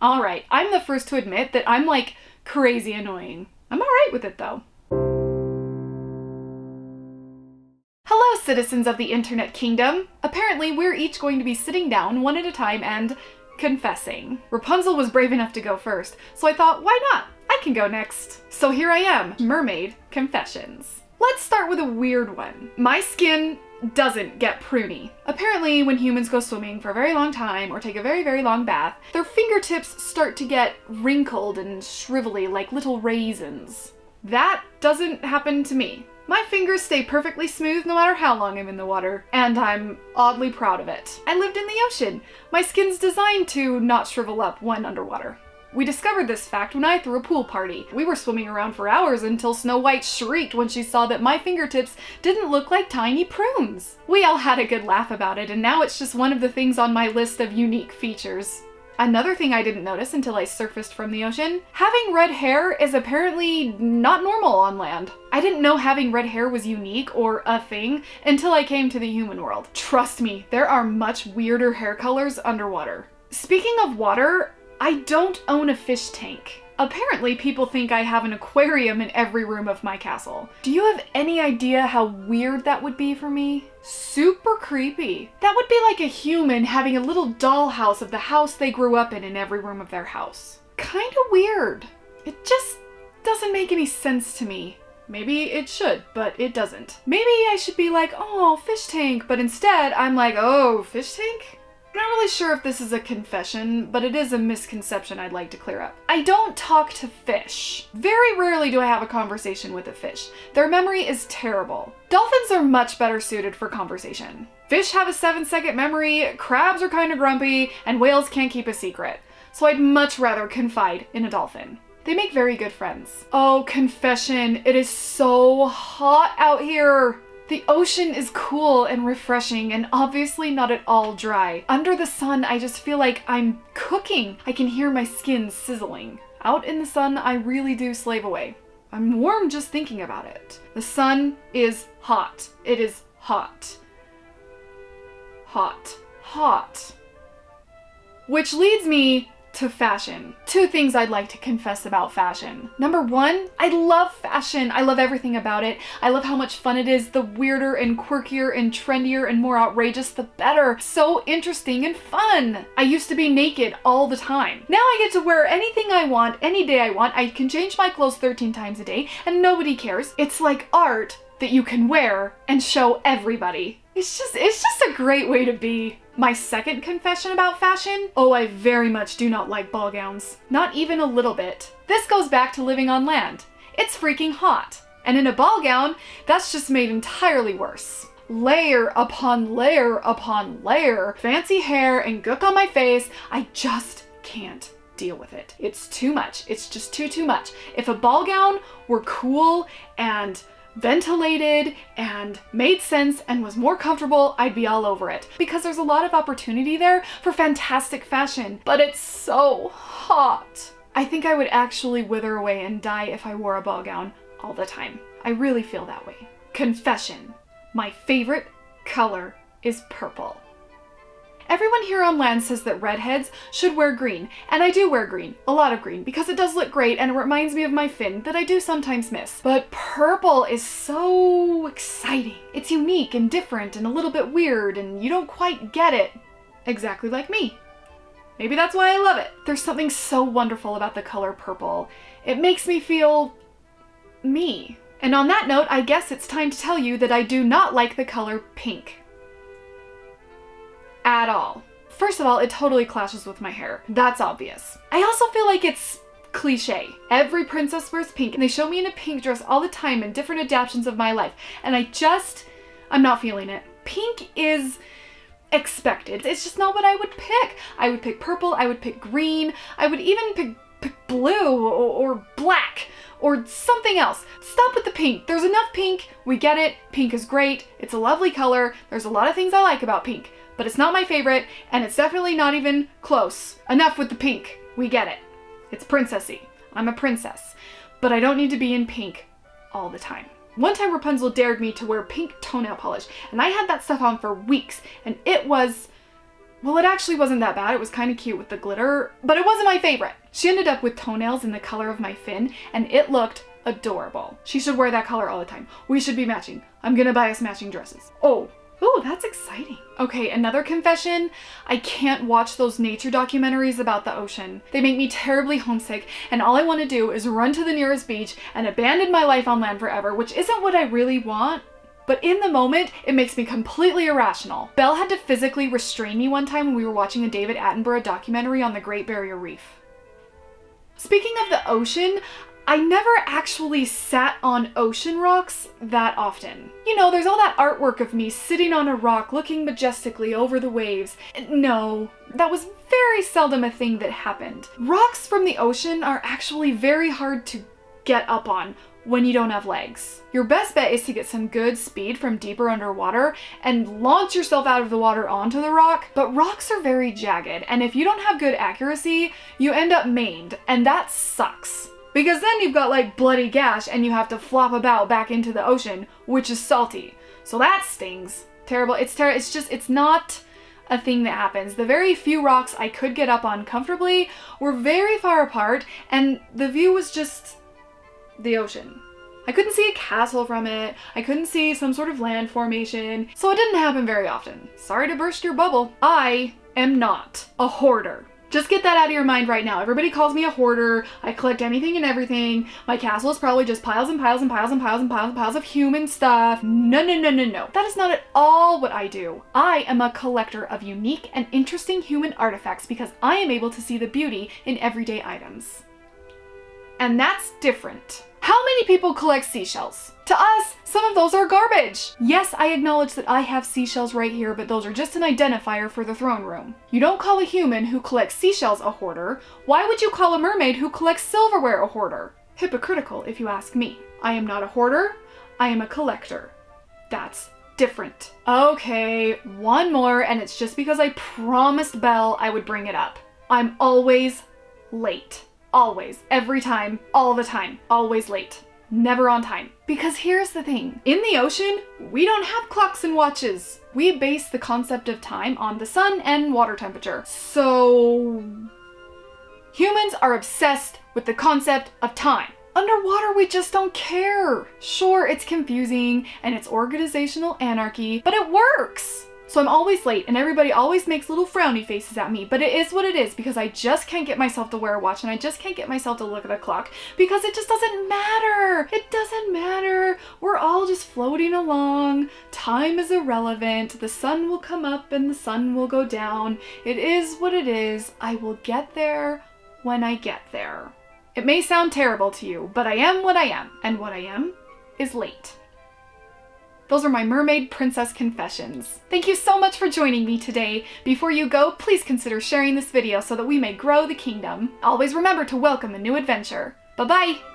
Alright, I'm the first to admit that I'm like crazy annoying. I'm alright with it though. Hello, citizens of the internet kingdom. Apparently, we're each going to be sitting down one at a time and confessing. Rapunzel was brave enough to go first, so I thought, why not? I can go next. So here I am, Mermaid Confessions. Let's start with a weird one. My skin doesn't get pruny. Apparently, when humans go swimming for a very long time or take a very, very long bath, their fingertips start to get wrinkled and shrivelly like little raisins. That doesn't happen to me. My fingers stay perfectly smooth no matter how long I'm in the water, and I'm oddly proud of it. I lived in the ocean. My skin's designed to not shrivel up when underwater. We discovered this fact when I threw a pool party. We were swimming around for hours until Snow White shrieked when she saw that my fingertips didn't look like tiny prunes. We all had a good laugh about it, and now it's just one of the things on my list of unique features. Another thing I didn't notice until I surfaced from the ocean, having red hair is apparently not normal on land. I didn't know having red hair was unique or a thing until I came to the human world. Trust me, there are much weirder hair colors underwater. Speaking of water, I don't own a fish tank. Apparently, people think I have an aquarium in every room of my castle. Do you have any idea how weird that would be for me? Super creepy. That would be like a human having a little dollhouse of the house they grew up in every room of their house. Kinda weird. It just doesn't make any sense to me. Maybe it should, but it doesn't. Maybe I should be like, oh, fish tank, but instead I'm like, oh, fish tank? I'm not really sure if this is a confession, but it is a misconception I'd like to clear up. I don't talk to fish. Very rarely do I have a conversation with a fish. Their memory is terrible. Dolphins are much better suited for conversation. Fish have a 7-second memory, crabs are kind of grumpy, and whales can't keep a secret. So I'd much rather confide in a dolphin. They make very good friends. Oh, confession, it is so hot out here. The ocean is cool and refreshing and obviously not at all dry. Under the sun, I just feel like I'm cooking. I can hear my skin sizzling. Out in the sun, I really do slave away. I'm warm just thinking about it. The sun is hot. It is hot. Hot. Hot. Which leads me to fashion. Two things I'd like to confess about fashion. Number one, I love fashion. I love everything about it. I love how much fun it is. The weirder and quirkier and trendier and more outrageous, the better. So interesting and fun. I used to be naked all the time. Now I get to wear anything I want, any day I want. I can change my clothes 13 times a day and nobody cares. It's like art that you can wear and show everybody. It's just a great way to be. My second confession about fashion? Oh, I very much do not like ball gowns. Not even a little bit. This goes back to living on land. It's freaking hot. And in a ball gown, that's just made entirely worse. Layer upon layer upon layer. Fancy hair and gook on my face. I just can't deal with it. It's too much. It's just too much. If a ball gown were cool and ventilated and made sense and was more comfortable, I'd be all over it. Because there's a lot of opportunity there for fantastic fashion, but it's so hot. I think I would actually wither away and die if I wore a ball gown all the time. I really feel that way. Confession. My favorite color is purple. Everyone here on land says that redheads should wear green, and I do wear green, a lot of green, because it does look great and it reminds me of my fin that I do sometimes miss. But purple is so exciting. It's unique and different and a little bit weird and you don't quite get it. Exactly like me. Maybe that's why I love it. There's something so wonderful about the color purple. It makes me feel me. And on that note, I guess it's time to tell you that I do not like the color pink. At all. First of all, it totally clashes with my hair. That's obvious. I also feel like it's cliche. Every princess wears pink and they show me in a pink dress all the time in different adaptations of my life. And I'm not feeling it. Pink is expected. It's just not what I would pick. I would pick purple, I would pick green, I would even pick blue or black or something else. Stop with the pink. There's enough pink. We get it. Pink is great. It's a lovely color. There's a lot of things I like about pink. But it's not my favorite, and it's definitely not even close. Enough with the pink. We get it. It's princessy. I'm a princess. But I don't need to be in pink all the time. One time Rapunzel dared me to wear pink toenail polish, and I had that stuff on for weeks, and it was Well, it actually wasn't that bad. It was kind of cute with the glitter, but it wasn't my favorite. She ended up with toenails in the color of my fin, and it looked adorable. She should wear that color all the time. We should be matching. I'm gonna buy us matching dresses. Oh, that's exciting. Okay, another confession. I can't watch those nature documentaries about the ocean. They make me terribly homesick, and all I want to do is run to the nearest beach and abandon my life on land forever, which isn't what I really want. But in the moment, it makes me completely irrational. Belle had to physically restrain me one time when we were watching a David Attenborough documentary on the Great Barrier Reef. Speaking of the ocean, I never actually sat on ocean rocks that often. You know, there's all that artwork of me sitting on a rock looking majestically over the waves. No, that was very seldom a thing that happened. Rocks from the ocean are actually very hard to get up on when you don't have legs. Your best bet is to get some good speed from deeper underwater and launch yourself out of the water onto the rock, but rocks are very jagged, and if you don't have good accuracy, you end up maimed, and that sucks. Because then you've got like bloody gash and you have to flop about back into the ocean, which is salty. So that stings. Terrible. It's not a thing that happens. The very few rocks I could get up on comfortably were very far apart, and the view was just the ocean. I couldn't see a castle from it. I couldn't see some sort of land formation. So it didn't happen very often. Sorry to burst your bubble. I am not a hoarder. Just get that out of your mind right now. Everybody calls me a hoarder. I collect anything and everything. My castle is probably just piles and piles and piles and piles and piles and piles of human stuff. No. That is not at all what I do. I am a collector of unique and interesting human artifacts because I am able to see the beauty in everyday items. And that's different. How many people collect seashells? To us, some of those are garbage. Yes, I acknowledge that I have seashells right here, but those are just an identifier for the throne room. You don't call a human who collects seashells a hoarder. Why would you call a mermaid who collects silverware a hoarder? Hypocritical, if you ask me. I am not a hoarder. I am a collector. That's different. Okay, one more, and it's just because I promised Belle I would bring it up. I'm always late. Always. Every time. All the time. Always late. Never on time. Because here's the thing. In the ocean, we don't have clocks and watches. We base the concept of time on the sun and water temperature. So humans are obsessed with the concept of time. Underwater, we just don't care. Sure, it's confusing and it's organizational anarchy, but it works. So I'm always late and everybody always makes little frowny faces at me, but it is what it is because I just can't get myself to wear a watch and I just can't get myself to look at a clock because it just doesn't matter. It doesn't matter. We're all just floating along. Time is irrelevant. The sun will come up and the sun will go down. It is what it is. I will get there when I get there. It may sound terrible to you, but I am what I am, and what I am is late. Those are my mermaid princess confessions. Thank you so much for joining me today. Before you go, please consider sharing this video so that we may grow the kingdom. Always remember to welcome a new adventure. Bye-bye!